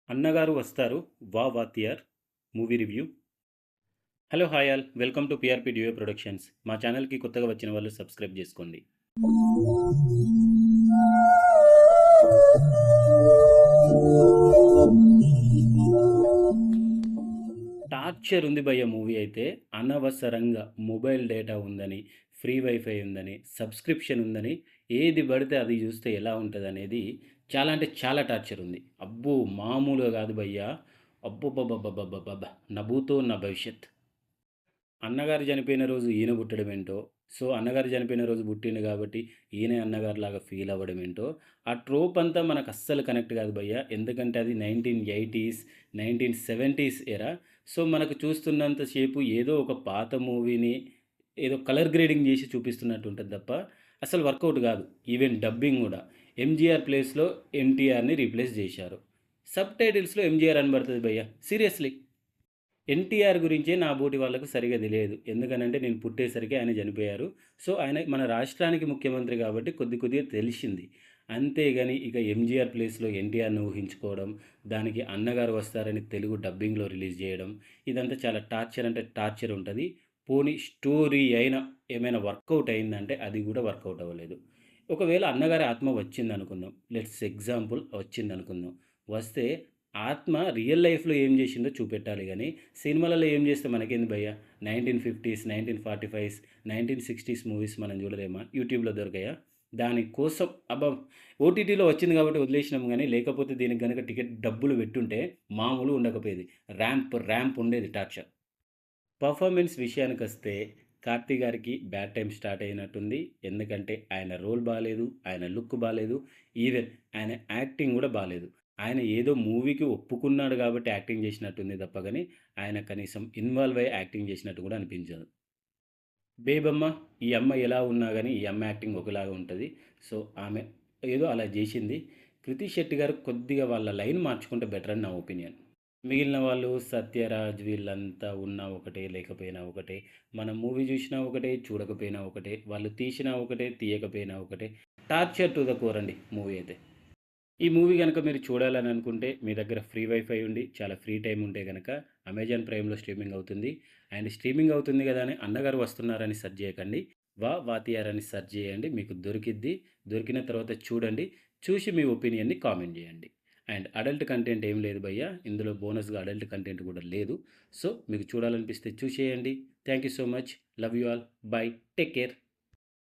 అన్నగారు వస్తారు Vaathiyar movie review. Hello hi all, welcome to PRP duo productions. మా ఛానల్కి కొత్తగా వచ్చిన వాళ్ళు సబ్స్క్రైబ్ చేసుకోండి. టార్చర్ ఉంది భయ్య మూవీ అయితే. అనవసరంగా మొబైల్ డేటా ఉందని, ఫ్రీ వైఫై ఉందని, సబ్స్క్రిప్షన్ ఉందని ఏది పడితే అది చూస్తే ఎలా ఉంటుంది అనేది చాలా అంటే చాలా టార్చర్ ఉంది. అబ్బో మామూలుగా కాదు భయ్య. అబ్బోబ్బబ్బబ్బబ్బబ్బబ్బా, నభూతో నా భవిష్యత్. అన్నగారు చనిపోయిన రోజు ఈయన పుట్టడం ఏంటో, సో అన్నగారు చనిపోయిన రోజు పుట్టిండు కాబట్టి ఈయనే అన్నగారిలాగా ఫీల్ అవ్వడం ఏంటో, ఆ ట్రోప్ అంతా మనకు అస్సలు కనెక్ట్ కాదు భయ్య. ఎందుకంటే అది 1980s 1970s ఎరా. సో మనకు చూస్తున్నంతసేపు ఏదో ఒక పాత మూవీని ఏదో కలర్ గ్రేడింగ్ చేసి చూపిస్తున్నట్టు ఉంటుంది తప్ప అసలు వర్కౌట్ కాదు. ఈవెన్ డబ్బింగ్ కూడా ఎంజీఆర్ ప్లేస్లో ఎన్టీఆర్ని రీప్లేస్ చేశారు. సబ్ టైటిల్స్లో ఎంజీఆర్ అని పడుతుంది భయ్య. సీరియస్లీ ఎన్టీఆర్ గురించే నా బోటి వాళ్ళకు సరిగా తెలియదు. ఎందుకనంటే నేను పుట్టేసరికి ఆయన చనిపోయారు. సో ఆయన మన రాష్ట్రానికి ముఖ్యమంత్రి కాబట్టి కొద్దిగా తెలిసింది. అంతేగాని ఇక ఎంజీఆర్ ప్లేస్లో ఎన్టీఆర్ని ఊహించుకోవడం, దానికి అన్నగారు వస్తారని తెలుగు డబ్బింగ్లో రిలీజ్ చేయడం, ఇదంతా చాలా టార్చర్ అంటే టార్చర్ ఉంటుంది. పోనీ స్టోరీ అయినా ఏమైనా వర్కౌట్ అయిందంటే అది కూడా వర్కౌట్ అవ్వలేదు. ఒకవేళ అన్నగారి ఆత్మ వచ్చింది అనుకుందాం, లెట్స్ ఎగ్జాంపుల్ వచ్చింది అనుకుందాం. వస్తే ఆత్మ రియల్ లైఫ్లో ఏం చేసిందో చూపెట్టాలి కానీ సినిమాలలో ఏం చేస్తే మనకేంది భయ్య. 1950s 1945s 1960s మూవీస్ మనం చూడలేమా? యూట్యూబ్లో దొరికాయా? దానికోసం అబ్బా ఓటీటీలో వచ్చింది కాబట్టి వదిలేసినాం, కానీ లేకపోతే దీనికి కనుక టికెట్ డబ్బులు పెట్టుంటే మామూలు ఉండకపోయేది. ర్యాంప్ ఉండేది టార్చర్. పర్ఫార్మెన్స్ విషయానికొస్తే కార్తీ గారికి బ్యాడ్ టైం స్టార్ట్ అయినట్టుంది. ఎందుకంటే ఆయన రోల్ బాలేదు, ఆయన లుక్ బాలేదు, ఈవెన్ ఆయన యాక్టింగ్ కూడా బాలేదు. ఆయన ఏదో మూవీకి ఒప్పుకున్నాడు కాబట్టి యాక్టింగ్ చేసినట్టుంది తప్ప కానీ ఆయన కనీసం ఇన్వాల్వ్ అయ్యి యాక్టింగ్ చేసినట్టు కూడా అనిపించదు. బేబమ్మ, ఈ అమ్మ ఎలా ఉన్నా కానీ ఈ అమ్మ యాక్టింగ్ ఒకలాగా ఉంటుంది. సో ఆమె ఏదో అలా చేసింది. కృతి శెట్టి గారు కొద్దిగా వాళ్ళ లైన్ మార్చుకుంటే బెటర్ అని నా ఒపీనియన్. మిగిలిన వాళ్ళు సత్యరాజ్ వీళ్ళంతా ఉన్నా ఒకటే, లేకపోయినా ఒకటే. మనం మూవీ చూసినా ఒకటే, చూడకపోయినా ఒకటే. వాళ్ళు తీసినా ఒకటే, తీయకపోయినా ఒకటే. టార్చర్ టు ద కోర్ అండి మూవీ అయితే. ఈ మూవీ గనక మీరు చూడాలని అనుకుంటే మీ దగ్గర ఫ్రీ వైఫై ఉండి చాలా ఫ్రీ టైం ఉంటే గనక అమెజాన్ ప్రైమ్‌లో స్ట్రీమింగ్ అవుతుంది. అండ్ స్ట్రీమింగ్ అవుతుంది గదా అని అన్నగారు వస్తున్నారని సెర్చ్ చేయకండి. వాతియార్ అని సెర్చ్ చేయండి. మీకు దొరికిద్ది. దొరికిన తర్వాత చూడండి. చూసి మీ ఒపీనియన్‌ని కామెంట్ చేయండి. అండ్ అడల్ట్ కంటెంట్ ఏం లేదు భయ్య. ఇందులో బోనస్‌గా అడల్ట్ కంటెంట్ కూడా లేదు. సో మీకు చూడాలనిపిస్తే చూసేయండి. Thank you so much. Love you all. By. Take care.